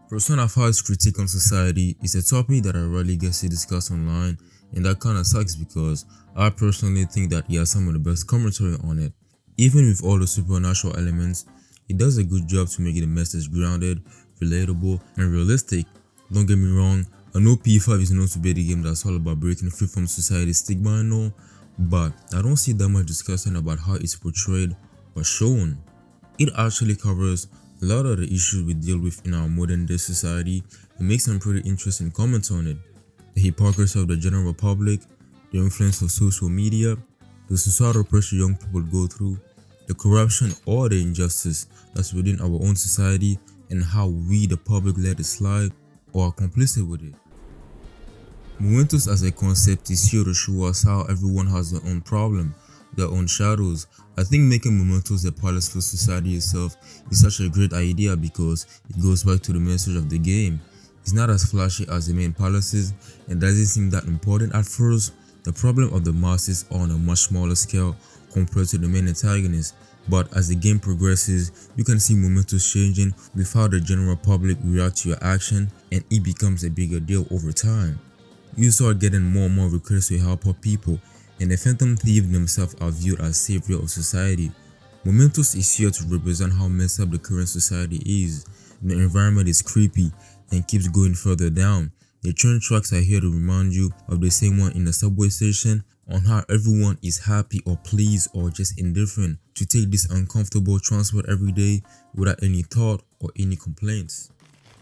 Persona 5's critique on society is a topic that I rarely get to discuss online, and that kinda sucks because I personally think that he has some of the best commentary on it. Even with all the supernatural elements, he does a good job to make the message grounded, relatable, and realistic. Don't get me wrong, I know P5 is known to be the game that's all about breaking free from society's stigma and all, but I don't see that much discussion about how it's portrayed or shown. It actually covers a lot of the issues we deal with in our modern day society and makes some pretty interesting comments on it. The hypocrisy of the general public, the influence of social media, the societal pressure young people go through, the corruption or the injustice that's within our own society, and how we the public let it slide or are complicit with it. Mementos as a concept is here to show us how everyone has their own problem, their own shadows. I think making Mementos a palace for society itself is such a great idea because it goes back to the message of the game. It's not as flashy as the main palaces and doesn't seem that important at first. The problem of the masses are on a much smaller scale compared to the main antagonist, but as the game progresses, you can see Mementos changing with how the general public react to your action, and it becomes a bigger deal over time. You start getting more and more requests to help out people, and the Phantom Thieves themselves are viewed as savior of society. Mementos is here to represent how messed up the current society is. The environment is creepy and keeps going further down. The train tracks are here to remind you of the same one in the subway station, on how everyone is happy or pleased or just indifferent to take this uncomfortable transport every day without any thought or any complaints.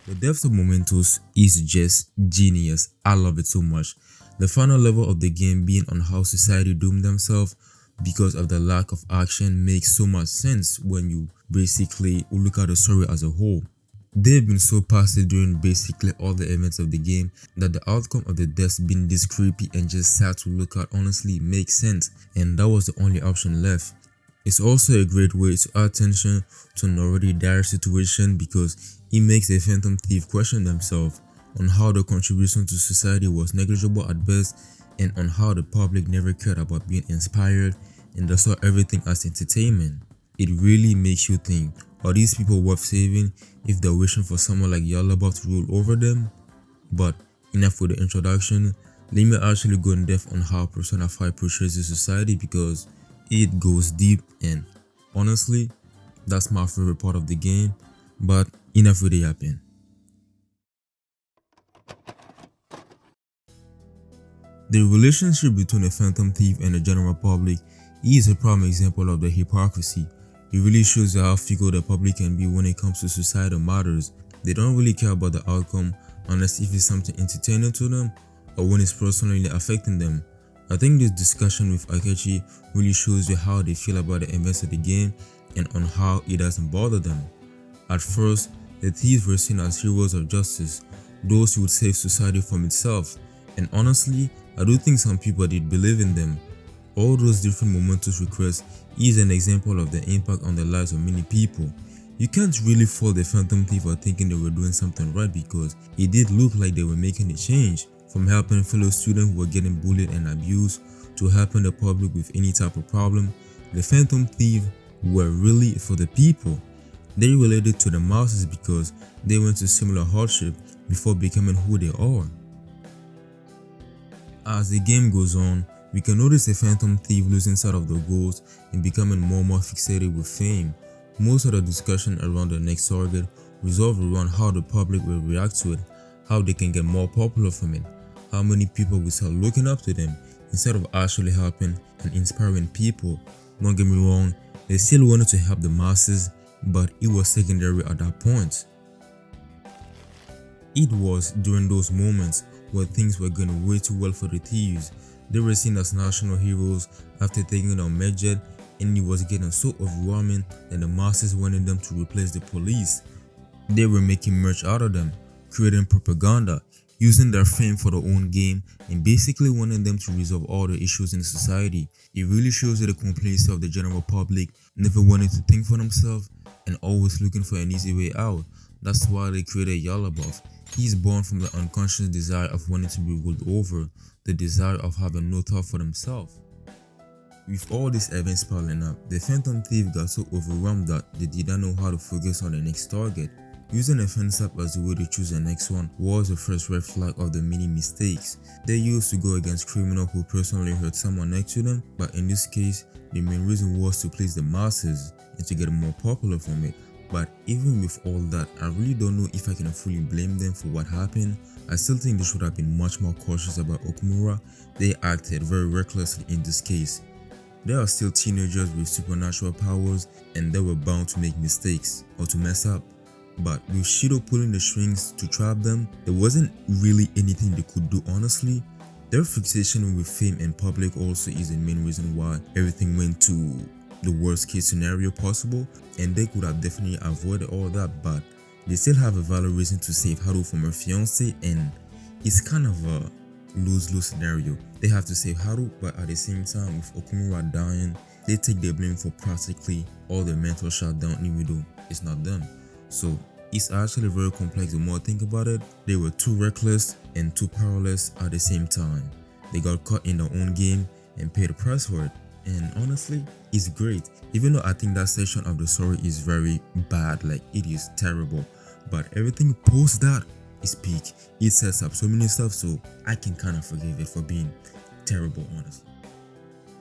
The depth of Mementos is just genius. I love it so much. The final level of the game being on how society doomed themselves because of the lack of action makes so much sense when you basically look at the story as a whole. They've been so passive during basically all the events of the game that the outcome of the deaths being this creepy and just sad to look at honestly makes sense, and that was the only option left. It's also a great way to add tension to an already dire situation because it makes the Phantom Thief question themselves on how the contribution to society was negligible at best, and on how the public never cared about being inspired and they saw everything as entertainment. It really makes you think, are these people worth saving if they're wishing for someone like Yaldabaoth to rule over them? But enough with the introduction, let me actually go in depth on how Persona 5 portrays the society because it goes deep, and honestly, that's my favorite part of the game. But enough with the yapping. The relationship between a Phantom Thief and the general public is a prime example of the hypocrisy. It really shows you how fickle the public can be when it comes to societal matters. They don't really care about the outcome unless if it's something entertaining to them or when it's personally affecting them. I think this discussion with Akechi really shows you how they feel about the events of the game and on how it doesn't bother them. At first, the thieves were seen as heroes of justice, those who would save society from itself, and honestly, I do think some people did believe in them. All those different Mementos requests is an example of the impact on the lives of many people. You can't really fault the Phantom Thief for thinking they were doing something right because it did look like they were making a change, from helping fellow students who were getting bullied and abused to helping the public with any type of problem. The Phantom Thief were really for the people. They related to the masses because they went through similar hardship before becoming who they are. As the game goes on, we can notice the Phantom Thief losing sight of the goals and becoming more and more fixated with fame. Most of the discussion around the next target revolves around how the public will react to it, how they can get more popular from it, how many people will start looking up to them instead of actually helping and inspiring people. Don't get me wrong, they still wanted to help the masses, but it was secondary at that point. It was during those moments where things were going way too well for the thieves. They were seen as national heroes after taking down Medjed, and it was getting so overwhelming that the masses wanted them to replace the police. They were making merch out of them, creating propaganda, using their fame for their own game, and basically wanting them to resolve all the issues in society. It really shows you the complacency of the general public, never wanting to think for themselves and always looking for an easy way out. That's why they created Yaldabaoth. He's born from the unconscious desire of wanting to be ruled over, the desire of having no thought for themselves. With all these events piling up, the Phantom Thief got so overwhelmed that they did not know how to focus on the next target. Using a fence up as a way to choose the next one was the first red flag of the many mistakes. They used to go against criminals who personally hurt someone next to them, but in this case, the main reason was to please the masses and to get more popular from it. But even with all that, I really don't know if I can fully blame them for what happened. I still think they should have been much more cautious about Okumura. They acted very recklessly in this case. They are still teenagers with supernatural powers and they were bound to make mistakes or to mess up. But with Shido pulling the strings to trap them, there wasn't really anything they could do honestly. Their fixation with fame and public also is the main reason why everything went to the worst case scenario possible, and they could have definitely avoided all that, but they still have a valid reason to save Haru from her fiance, and it's kind of a lose-lose scenario. They have to save Haru, but at the same time with Okumura dying, they take the blame for practically all the mental shutdown even though it's not them. So it's actually very complex the more I think about it. They were too reckless and too powerless at the same time. They got caught in their own game and paid the price for it. And honestly, it's great. Even though I think that section of the story is very bad, like it is terrible, but everything post that is peak. It sets up so many stuff, so I can kind of forgive it for being terrible, honestly.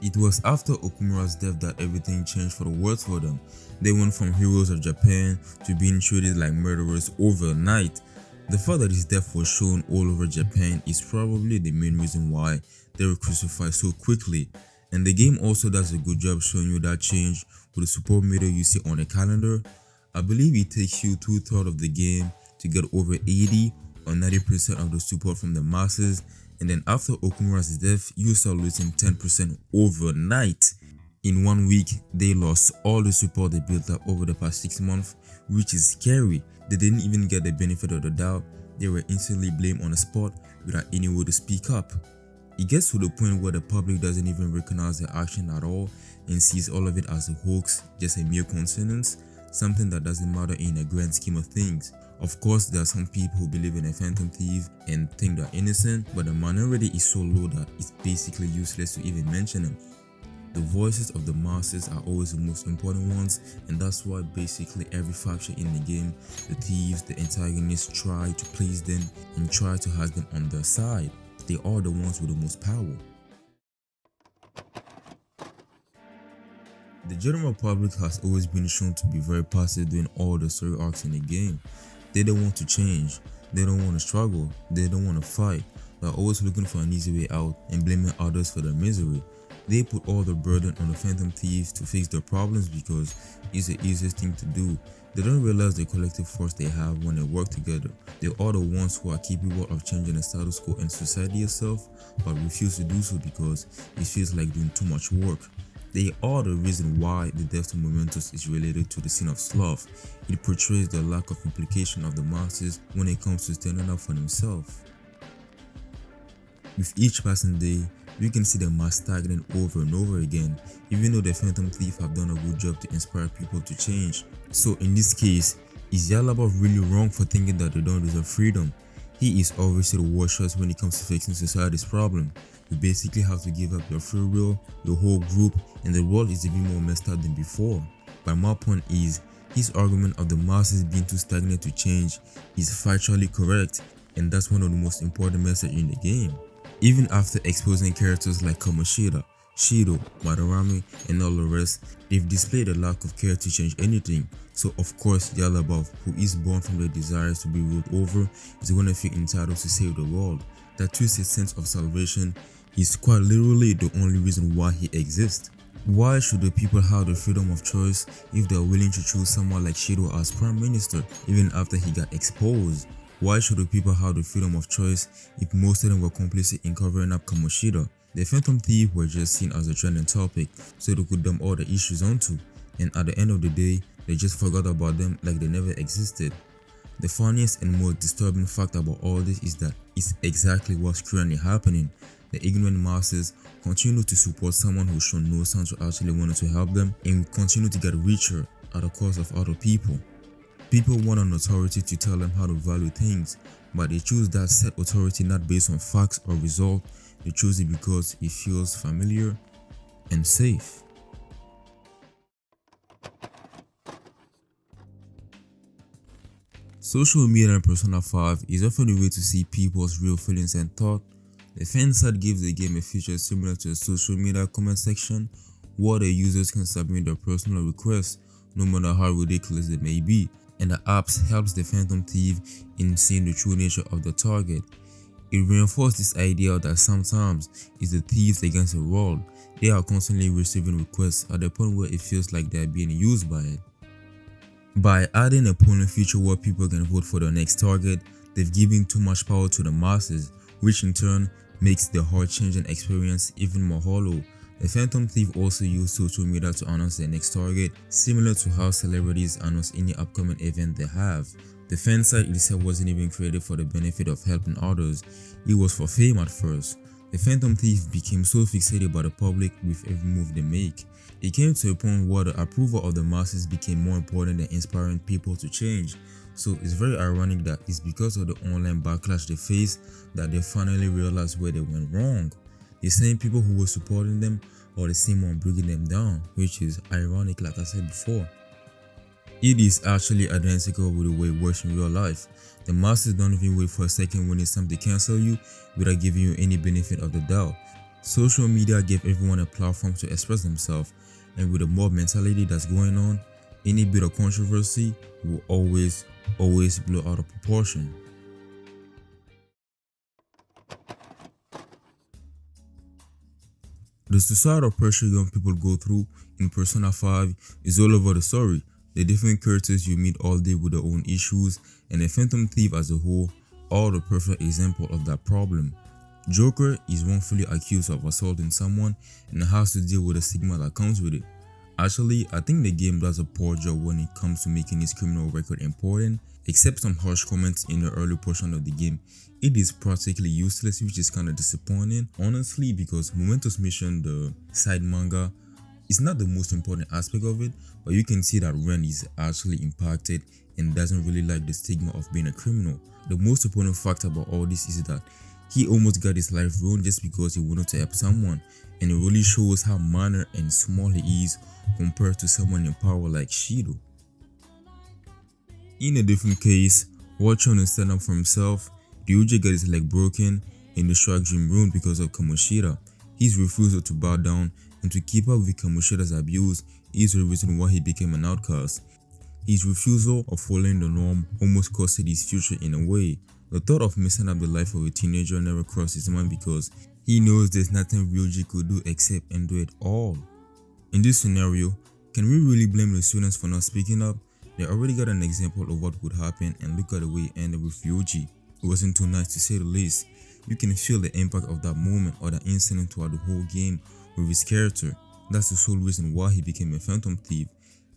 It was after Okumura's death that everything changed for the worse for them. They went from heroes of Japan to being treated like murderers overnight. The fact that his death was shown all over Japan is probably the main reason why they were crucified so quickly. And the game also does a good job showing you that change with the support meter you see on the calendar. I believe it takes you 2/3 of the game to get over 80 or 90% of the support from the masses, and then after Okumura's death, you start losing 10% overnight. In 1 week, they lost all the support they built up over the past 6 months, which is scary. They didn't even get the benefit of the doubt. They were instantly blamed on the spot without any way to speak up. It gets to the point where the public doesn't even recognize the action at all and sees all of it as a hoax, just a mere coincidence, something that doesn't matter in a grand scheme of things. Of course, there are some people who believe in a phantom thief and think they're innocent, but the minority is so low that it's basically useless to even mention them. The voices of the masses are always the most important ones, and that's why basically every faction in the game, the thieves, the antagonists, try to please them and try to have them on their side. They are the ones with the most power. The general public has always been shown to be very passive during all the story arcs in the game. They don't want to change, they don't want to struggle, they don't want to fight. They're always looking for an easy way out and blaming others for their misery. They put all the burden on the phantom thieves to fix their problems because it's the easiest thing to do. They don't realize the collective force they have when they work together. They are the ones who are capable of changing the status quo and society itself, but refuse to do so because it feels like doing too much work. They are the reason why the death of Mementos is related to the sin of sloth. It portrays the lack of implication of the masses when it comes to standing up for themselves. With each passing day, you can see the mass stagnant over and over again, even though the Phantom Thief have done a good job to inspire people to change. So in this case, is Yaldabaoth really wrong for thinking that they don't deserve freedom? He is obviously the worst choice when it comes to fixing society's problem. You basically have to give up your free will, your whole group, and the world is even more messed up than before. But my point is, his argument of the masses being too stagnant to change is factually correct, and that's one of the most important messages in the game. Even after exposing characters like Yoshida, Shido, Madarame, and all the rest, they've displayed a lack of care to change anything. So of course Yaldabaoth, who is born from the desires to be ruled over, is going to feel entitled to save the world. That twisted sense of salvation is quite literally the only reason why he exists. Why should the people have the freedom of choice if they are willing to choose someone like Shido as Prime Minister even after he got exposed? Why should the people have the freedom of choice if most of them were complicit in covering up Yoshida? The Phantom Thief were just seen as a trending topic, so they could dump all the issues onto, and at the end of the day, they just forgot about them like they never existed. The funniest and most disturbing fact about all this is that it's exactly what's currently happening. The ignorant masses continue to support someone who's shown no signs of actually wanting to help them and continue to get richer at the cost of other people. People want an authority to tell them how to value things, but they choose that said authority not based on facts or results. They choose it because it feels familiar and safe. Social media in Persona 5 is often a way to see people's real feelings and thought. The fan site gives the game a feature similar to a social media comment section, where the users can submit their personal requests, no matter how ridiculous they may be, and the apps helps the Phantom Thief in seeing the true nature of the target. It reinforced this idea that sometimes it's the thieves against the world. They are constantly receiving requests at the point where it feels like they are being used by it. By adding a polling feature where people can vote for their next target, they've given too much power to the masses, which in turn makes the heart-changing experience even more hollow. The Phantom Thief also used social media to announce their next target, similar to how celebrities announce any upcoming event they have. The fan site itself wasn't even created for the benefit of helping others, it was for fame at first. The Phantom Thief became so fixated by the public with every move they make. It came to a point where the approval of the masses became more important than inspiring people to change. So it's very ironic that it's because of the online backlash they faced that they finally realized where they went wrong. The same people who were supporting them are the same one bringing them down, which is ironic like I said before. It is actually identical with the way it works in real life. The masses don't even wait for a second when it's time to cancel you without giving you any benefit of the doubt. Social media gave everyone a platform to express themselves, and with the mob mentality that's going on, any bit of controversy will always blow out of proportion. The societal pressure young people go through in Persona 5 is all over the story. The different characters you meet all day with their own issues, and the Phantom Thief as a whole are the perfect example of that problem. Joker is wrongfully accused of assaulting someone and has to deal with the stigma that comes with it. Actually, I think the game does a poor job when it comes to making his criminal record important. Except some harsh comments in the early portion of the game, it is practically useless, which is kinda disappointing, honestly, because Mementos mission, the side manga, is not the most important aspect of it, but you can see that Ren is actually impacted and doesn't really like the stigma of being a criminal. The most important fact about all this is that he almost got his life ruined just because he wanted to help someone, and it really shows how minor and small he is compared to someone in power like Shido. In a different case, while trying to stand up for himself, Ryuji got his leg broken and the shark dream ruined because of Kamoshida. His refusal to bow down and to keep up with Kamoshida's abuse is the reason why he became an outcast. His refusal of following the norm almost costed his future in a way. The thought of messing up the life of a teenager never crossed his mind because he knows there's nothing Ryuji could do except endure it all. In this scenario, can we really blame the students for not speaking up? They already got an example of what would happen, and look at the way it ended with Ryuji. It wasn't too nice to say the least. You can feel the impact of that moment or that incident throughout the whole game with his character. That's the sole reason why he became a Phantom Thief.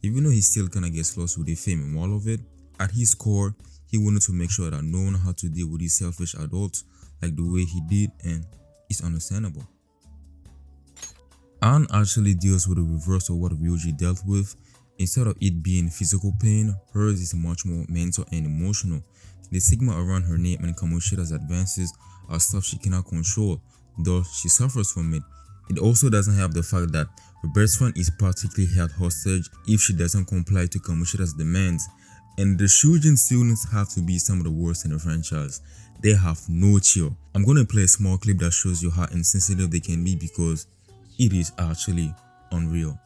Even though he still kinda gets lost with the fame and all of it, at his core, he wanted to make sure that no one had to deal with these selfish adults like the way he did, and it's understandable. Anne actually deals with the reverse of what Ryuji dealt with. Instead of it being physical pain, hers is much more mental and emotional. The stigma around her name and Kamoshida's advances are stuff she cannot control, though she suffers from it. It also doesn't help the fact that her best friend is practically held hostage if she doesn't comply to Kamoshida's demands. And the Shujin students have to be some of the worst in the franchise. They have no chill. I'm gonna play a small clip that shows you how insensitive they can be because it is actually unreal.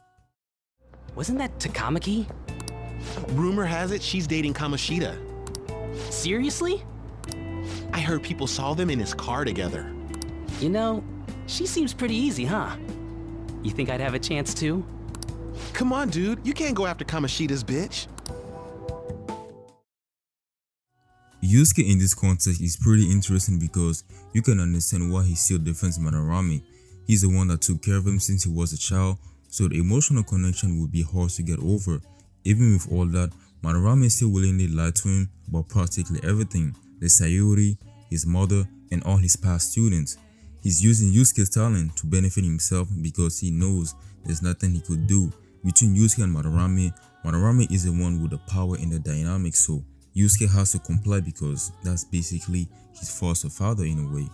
Wasn't that Takamaki? Rumor has it she's dating Kamoshida. Seriously? I heard people saw them in his car together. You know, she seems pretty easy, huh? You think I'd have a chance too? Come on, dude. You can't go after Kamoshida's bitch. Yusuke in this context is pretty interesting because you can understand why he still defends Madarame. He's the one that took care of him since he was a child, so the emotional connection would be hard to get over. Even with all that, Madarame still willingly lied to him about practically everything: the Sayuri, his mother, and all his past students. He's using Yusuke's talent to benefit himself because he knows there's nothing he could do. Between Yusuke and Madarame, Madarame is the one with the power in the dynamic, so Yusuke has to comply because that's basically his foster father in a way.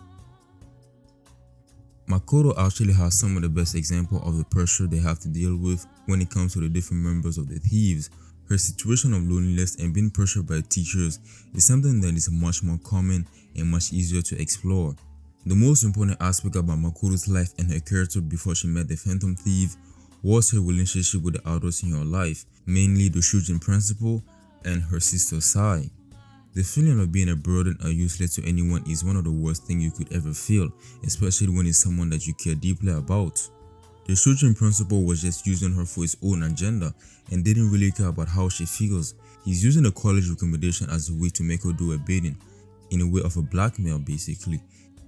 Makoto actually has some of the best examples of the pressure they have to deal with when it comes to the different members of the Thieves. Her situation of loneliness and being pressured by teachers is something that is much more common and much easier to explore. The most important aspect about Makoto's life and her character before she met the Phantom Thief was her relationship with the adults in her life, mainly the Shujin principal and her sister Sai. The feeling of being a burden or useless to anyone is one of the worst things you could ever feel, especially when it's someone that you care deeply about. The Shujin principal was just using her for his own agenda and didn't really care about how she feels. He's using a college recommendation as a way to make her do a bidding, in a way of a blackmail basically.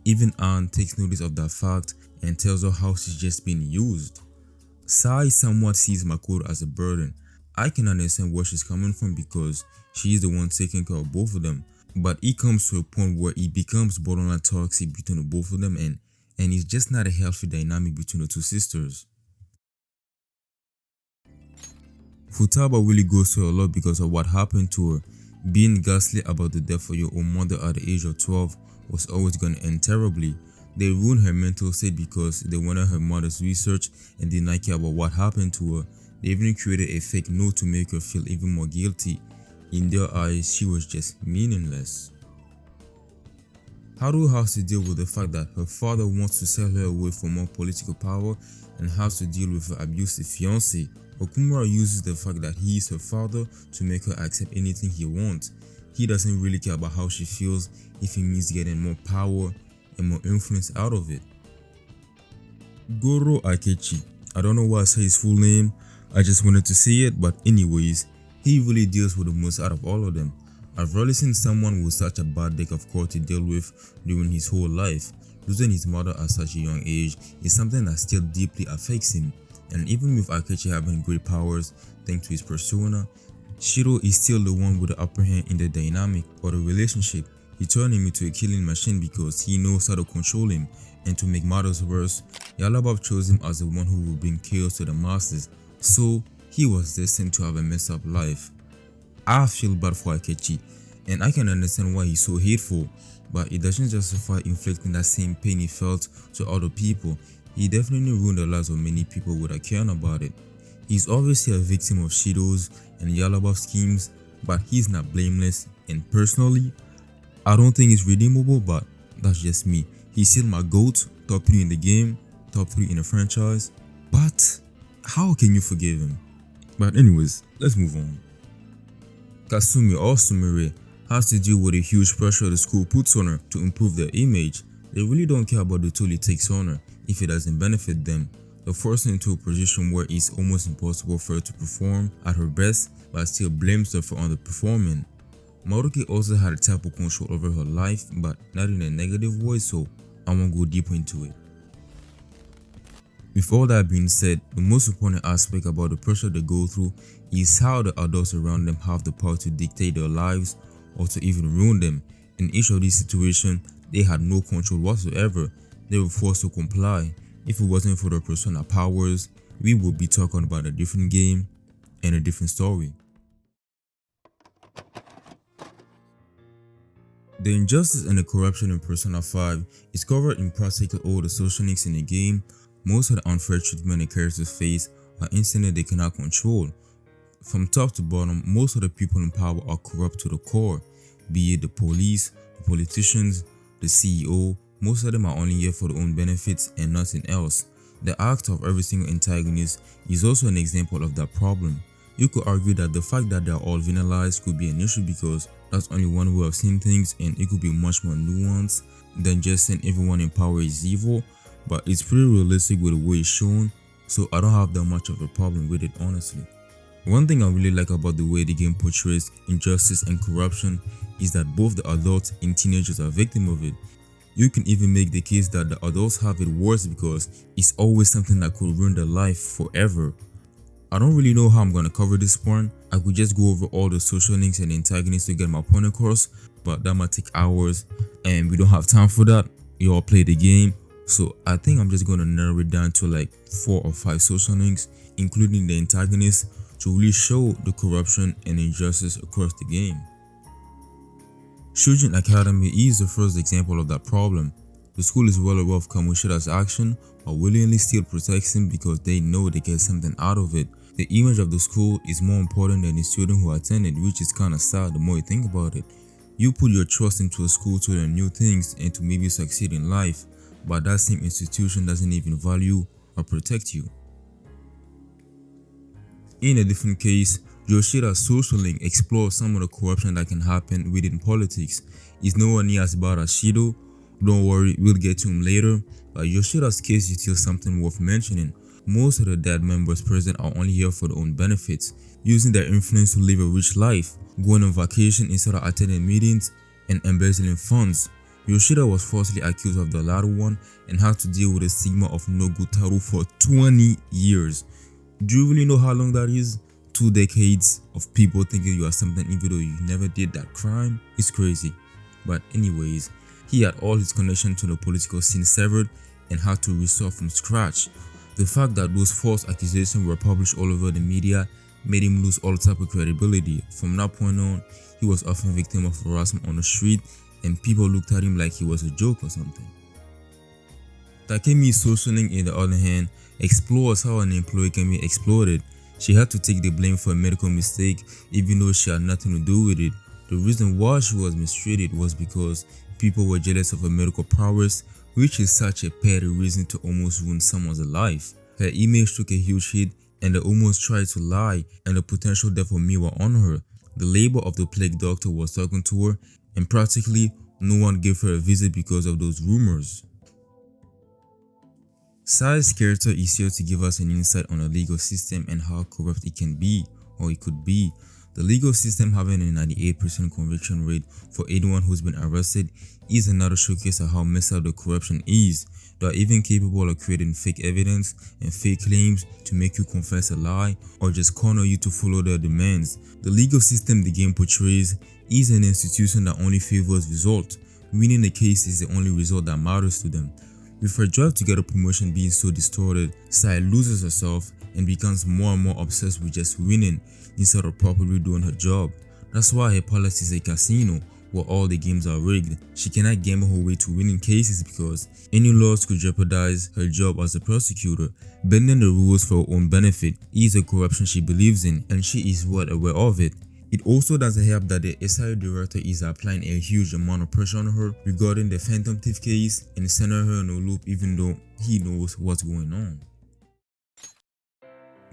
Even Anne takes notice of that fact and tells her how she's just being used. Sai somewhat sees Makoto as a burden. I can understand where she's coming from because she is the one taking care of both of them, but it comes to a point where it becomes borderline toxic between the both of them and it's just not a healthy dynamic between the two sisters. Futaba really goes through a lot because of what happened to her. Being ghastly about the death of your own mother at the age of 12 was always going to end terribly. They ruined her mental state because they wanted her mother's research and did not care about what happened to her. They even created a fake note to make her feel even more guilty. In their eyes, she was just meaningless. Haru has to deal with the fact that her father wants to sell her away for more political power and has to deal with her abusive fiancé. Okumura uses the fact that he is her father to make her accept anything he wants. He doesn't really care about how she feels if it means getting more power and more influence out of it. Goro Akechi. I don't know why I say his full name, I just wanted to say it, but anyways, he really deals with the most out of all of them. I've rarely seen someone with such a bad deck of cards to deal with during his whole life. Losing his mother at such a young age is something that still deeply affects him, and even with Akechi having great powers thanks to his persona, Shido is still the one with the upper hand in the dynamic or the relationship. He turned him into a killing machine because he knows how to control him, and to make matters worse, Yaldabaoth chose him as the one who would bring chaos to the masses, so he was destined to have a messed up life. I feel bad for Akechi, and I can understand why he's so hateful, but it doesn't justify inflicting that same pain he felt to other people. He definitely ruined the lives of many people without caring about it. He's obviously a victim of Shido's and Yaldabaoth's schemes, but he's not blameless, and personally, I don't think it's redeemable, but that's just me. He's still my GOAT, top 3 in the game, top 3 in the franchise, but how can you forgive him? But anyways, let's move on. Kasumi or Sumire has to deal with a huge pressure the school puts on her to improve their image. They really don't care about the toll it takes on her if it doesn't benefit them. They're forced her into a position where it's almost impossible for her to perform at her best, but still blames her for underperforming. Maruki also had a type of control over her life, but not in a negative way, so I won't go deeper into it. With all that being said, the most important aspect about the pressure they go through is how the adults around them have the power to dictate their lives or to even ruin them. In each of these situations, they had no control whatsoever. They were forced to comply. If it wasn't for their personal powers, we would be talking about a different game and a different story. The injustice and the corruption in Persona 5 is covered in practically all the social links in the game. Most of the unfair treatment the characters face are incidents they cannot control. From top to bottom, most of the people in power are corrupt to the core, be it the police, the politicians, the CEO. Most of them are only here for their own benefits and nothing else. The act of every single antagonist is also an example of that problem. You could argue that the fact that they are all villainized could be an issue because that's only one way of seeing things, and it could be much more nuanced than just saying everyone in power is evil, but it's pretty realistic with the way it's shown, so I don't have that much of a problem with it honestly. One thing I really like about the way the game portrays injustice and corruption is that both the adults and teenagers are victims of it. You can even make the case that the adults have it worse because it's always something that could ruin their life forever. I don't really know how I'm gonna cover this point. I could just go over all the social links and antagonists to get my point across, but that might take hours and we don't have time for that. You all play the game, so I think I'm just gonna narrow it down to like 4 or 5 social links, including the antagonists, to really show the corruption and injustice across the game. Shujin Academy is the first example of that problem. The school is well aware of Kamoshida's action, but willingly still protects him because they know they get something out of it. The image of the school is more important than the student who attended, which is kinda sad the more you think about it. You put your trust into a school to learn new things and to maybe succeed in life, but that same institution doesn't even value or protect you. In a different case, Yoshida's social link explores some of the corruption that can happen within politics. He's nowhere near as bad as Shido. Don't worry, we'll get to him later, but Yoshida's case is still something worth mentioning. Most of the dead members present are only here for their own benefits, using their influence to live a rich life, going on vacation instead of attending meetings, and embezzling funds. Yoshida was falsely accused of the latter one and had to deal with the stigma of no good title for 20 years. Do you really know how long that is? 2 decades of people thinking you are something even though you never did that crime? It's crazy. But anyways, he had all his connection to the political scene severed and had to restart from scratch. The fact that those false accusations were published all over the media made him lose all type of credibility. From that point on, he was often victim of harassment on the street and people looked at him like he was a joke or something. Takemi's social link, in the other hand, explores how an employee can be exploited. She had to take the blame for a medical mistake even though she had nothing to do with it. The reason why she was mistreated was because people were jealous of her medical prowess, which is such a petty reason to almost ruin someone's life. Her image took a huge hit and they almost tried to lie, and the potential death of me were on her. The label of the plague doctor was talking to her and practically no one gave her a visit because of those rumors. 5's character is here to give us an insight on the legal system and how corrupt it can be, or it could be. The legal system having a 98% conviction rate for anyone who's been arrested is another showcase of how messed up the corruption is. They are even capable of creating fake evidence and fake claims to make you confess a lie or just corner you to follow their demands. The legal system the game portrays is an institution that only favors result. Winning a case is the only result that matters to them. With her drive to get a promotion being so distorted, Sai loses herself and becomes more and more obsessed with just winning instead of properly doing her job. That's why her palace is a casino where all the games are rigged. She cannot gamble her way to winning cases because any loss could jeopardize her job as a prosecutor. Bending the rules for her own benefit is a corruption she believes in, and she is well aware of it. It also doesn't help that the SIU director is applying a huge amount of pressure on her regarding the Phantom Thief case and sending her in a loop even though he knows what's going on.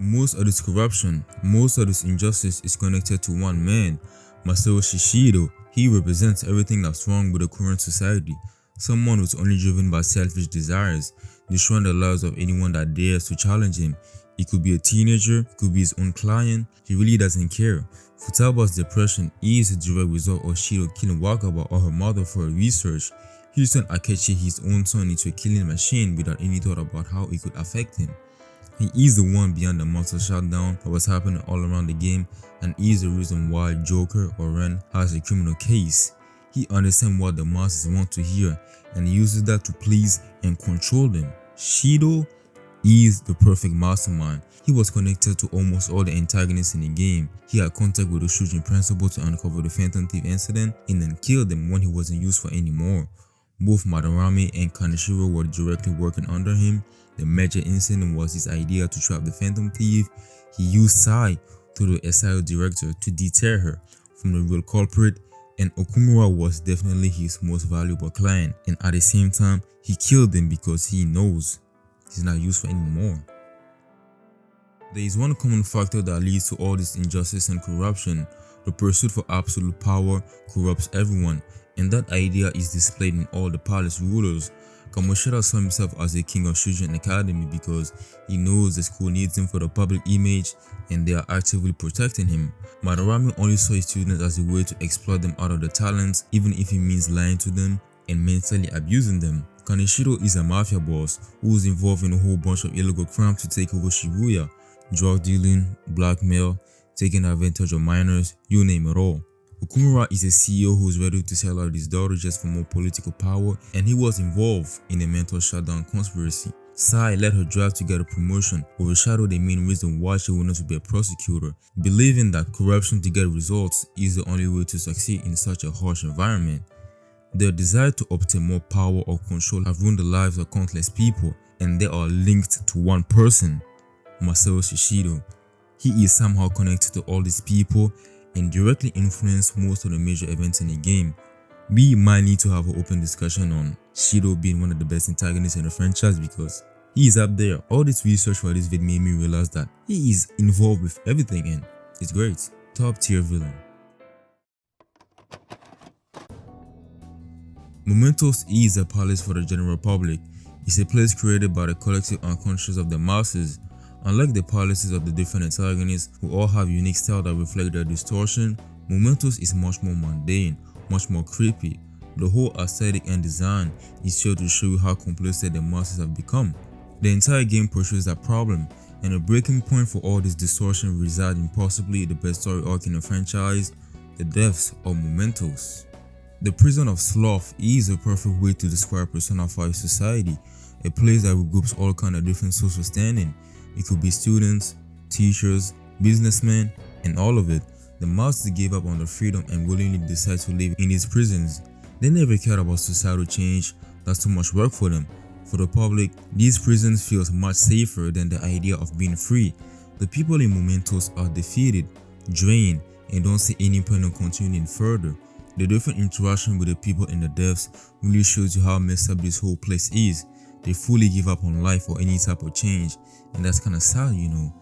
Most of this corruption, most of this injustice is connected to one man, Masayoshi Shido. He represents everything that's wrong with the current society. Someone who's only driven by selfish desires, destroying the lives of anyone that dares to challenge him. It could be a teenager, it could be his own client, he really doesn't care. Futaba's depression is a direct result of Shido killing Wakaba or her mother for her research. He turned Akechi, his own son, into a killing machine without any thought about how it could affect him. He is the one behind the monster shutdown that was happening all around the game and is the reason why Joker or Ren has a criminal case. He understands what the monsters want to hear and uses that to please and control them. Shido is the perfect mastermind. He was connected to almost all the antagonists in the game. He had contact with the Shujin principal to uncover the Phantom Thief incident and then kill them when he wasn't useful anymore. Both Madarame and Kaneshiro were directly working under him. The major incident was his idea to trap the Phantom Thief. He used Sai through the SIO director to deter her from the real culprit, and Okumura was definitely his most valuable client, and at the same time he killed him because he knows he's not useful anymore. There is one common factor that leads to all this injustice and corruption. The pursuit for absolute power corrupts everyone, and that idea is displayed in all the palace rulers. Kamoshida saw himself as a king of Shujin Academy because he knows the school needs him for the public image and they are actively protecting him. Madarame only saw his students as a way to exploit them out of their talents, even if it means lying to them and mentally abusing them. Kaneshiro is a mafia boss who is involved in a whole bunch of illegal crimes to take over Shibuya. Drug dealing, blackmail, taking advantage of minors, you name it all. Okumura is a CEO who is ready to sell out his daughter just for more political power, and he was involved in a mental shutdown conspiracy. Sai let her drive to get a promotion, overshadowed the main reason why she wanted to be a prosecutor, believing that corruption to get results is the only way to succeed in such a harsh environment. Their desire to obtain more power or control have ruined the lives of countless people, and they are linked to one person, Masayoshi Shido. He is somehow connected to all these people and directly influenced most of the major events in the game. We might need to have an open discussion on Shido being one of the best antagonists in the franchise because he is up there. All this research for this vid made me realize that he is involved with everything and it's great. Top tier villain. Mementos is a palace for the general public. It's a place created by the collective unconscious of the masses. Unlike the palaces of the different antagonists who all have unique style that reflect their distortion, Mementos is much more mundane, much more creepy. The whole aesthetic and design is sure to show you how complicit the masses have become. The entire game portrays that problem, and the breaking point for all this distortion resides in possibly the best story arc in the franchise, the deaths of Mementos. The prison of sloth is a perfect way to describe Persona 5 society, a place that regroups all kinds of different social standing. It could be students, teachers, businessmen, and all of it. The masses gave up on their freedom and willingly decided to live in these prisons. They never cared about societal change, that's too much work for them. For the public, these prisons feel much safer than the idea of being free. The people in Mementos are defeated, drained, and don't see any point in continuing further. The different interaction with the people in the depths really shows you how messed up this whole place is. They fully give up on life or any type of change, and that's kinda sad, you know.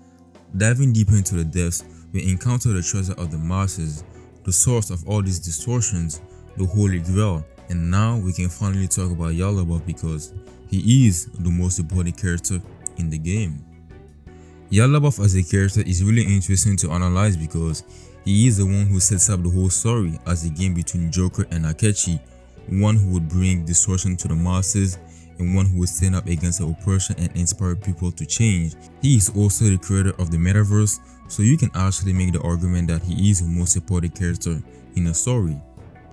Diving deeper into the depths, we encounter the treasure of the masses, the source of all these distortions, the Holy Grail, and now we can finally talk about Yaldabaoth because he is the most important character in the game. Yaldabaoth as a character is really interesting to analyze because he is the one who sets up the whole story as a game between Joker and Akechi, one who would bring distortion to the masses and one who would stand up against the oppression and inspire people to change. He is also the creator of the metaverse, so you can actually make the argument that he is the most supported character in the story.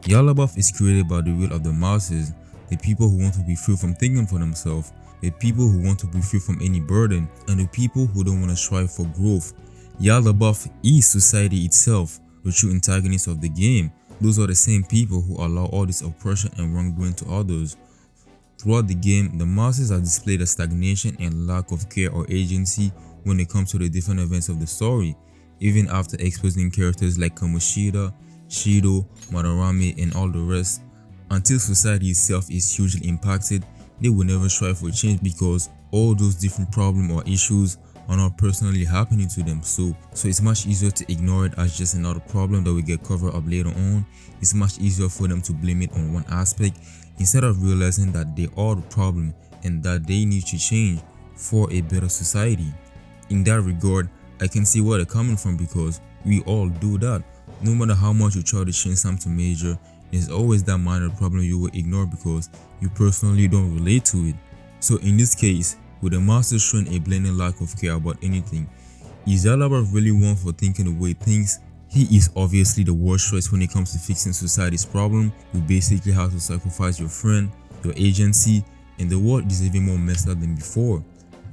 Yaldabaoth is created by the will of the masses, the people who want to be free from thinking for themselves, the people who want to be free from any burden, and the people who don't want to strive for growth. Yaldabaoth is society itself, the true antagonist of the game. Those are the same people who allow all this oppression and wrongdoing to others. Throughout the game, the masses are displayed a stagnation and lack of care or agency when it comes to the different events of the story, even after exposing characters like Yoshida, Shido, Madarame, and all the rest. Until society itself is hugely impacted, they will never strive for change because all those different problems or issues are not personally happening to them. So it's much easier to ignore it as just another problem that will get covered up later on. It's much easier for them to blame it on one aspect instead of realizing that they are the problem and that they need to change for a better society. In that regard, I can see where they're coming from because we all do that. No matter how much you try to change something major, there's always that minor problem you will ignore because you personally don't relate to it. So in this case, with the masses showing a blending lack of care about anything, is Yaldabaoth really one for thinking the way he thinks? He is obviously the worst choice when it comes to fixing society's problem. You basically have to sacrifice your friend, your agency, and the world is even more messed up than before.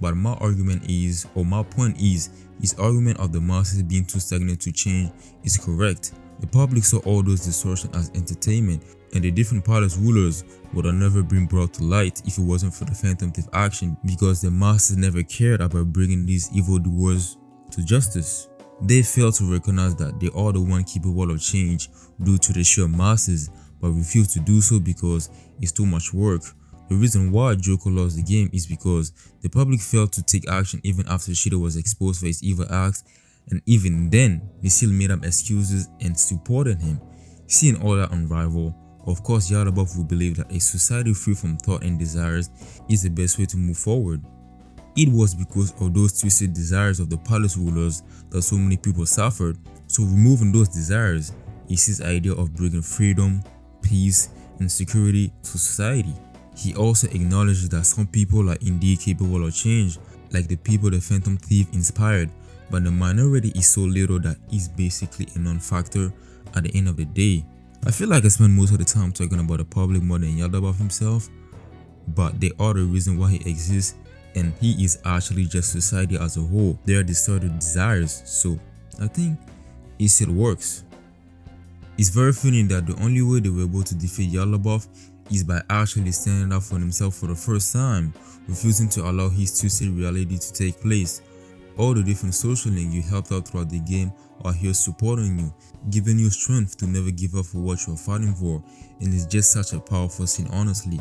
But my argument is, or my point is, his argument of the masses being too stagnant to change is correct. The public saw all those distortions as entertainment, and the different palace rulers would have never been brought to light if it wasn't for the Phantom Thief action because the masses never cared about bringing these evildoers to justice. They failed to recognize that they are the one capable of change due to the sheer masses, but refuse to do so because it's too much work. The reason why Joker lost the game is because the public failed to take action even after Shido was exposed for his evil acts, and even then, they still made up excuses and supported him. Seeing all that unravel, of course Yaldabaoth will believe that a society free from thought and desires is the best way to move forward. It was because of those twisted desires of the palace rulers that so many people suffered, so removing those desires is his idea of bringing freedom, peace, and security to society. He also acknowledges that some people are indeed capable of change, like the people the Phantom Thief inspired, but the minority is so little that it's basically a non-factor at the end of the day. I feel like I spend most of the time talking about the public more than Yaldabaoth himself, but they are the reason why he exists, and he is actually just society as a whole. They are distorted desires, so I think it still works. It's very funny that the only way they were able to defeat Yaldabaoth is by actually standing up for himself for the first time, refusing to allow his twisted reality to take place. All the different social links you helped out throughout the game are here supporting you, giving you strength to never give up for what you are fighting for, and it's just such a powerful scene honestly.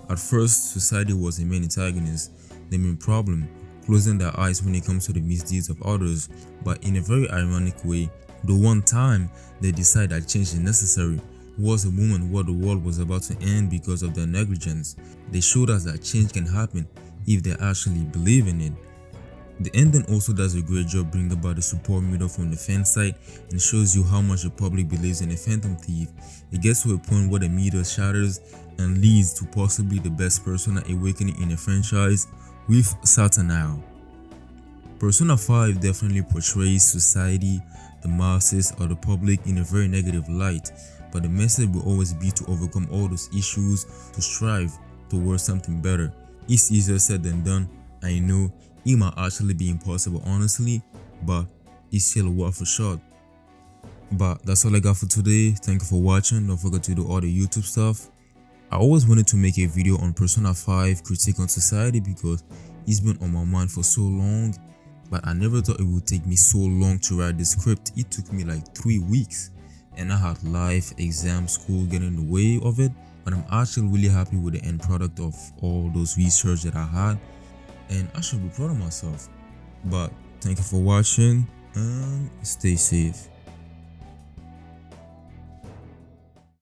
At first, society was the main antagonist, the main problem, closing their eyes when it comes to the misdeeds of others, but in a very ironic way, the one time they decide that change is necessary was a moment where the world was about to end because of their negligence. They showed us that change can happen if they actually believe in it. The ending also does a great job bringing about the support meter from the fan side and shows you how much the public believes in a Phantom Thief. It gets to a point where the meter shatters and leads to possibly the best Persona awakening in a franchise with Saturnale. Persona 5 definitely portrays society, the masses, or the public in a very negative light, but the message will always be to overcome all those issues to strive towards something better. It's easier said than done, I know. It might actually be impossible honestly, but it's still worth a shot. But that's all I got for today. Thank you for watching. Don't forget to do all the YouTube stuff. I always wanted to make a video on Persona 5 critique on society because it's been on my mind for so long, but I never thought it would take me so long to write the script. It took me like 3 weeks and I had life, exam, school getting in the way of it, but I'm actually really happy with the end product of all those research that I had, and I should be proud of myself. But thank you for watching and stay safe.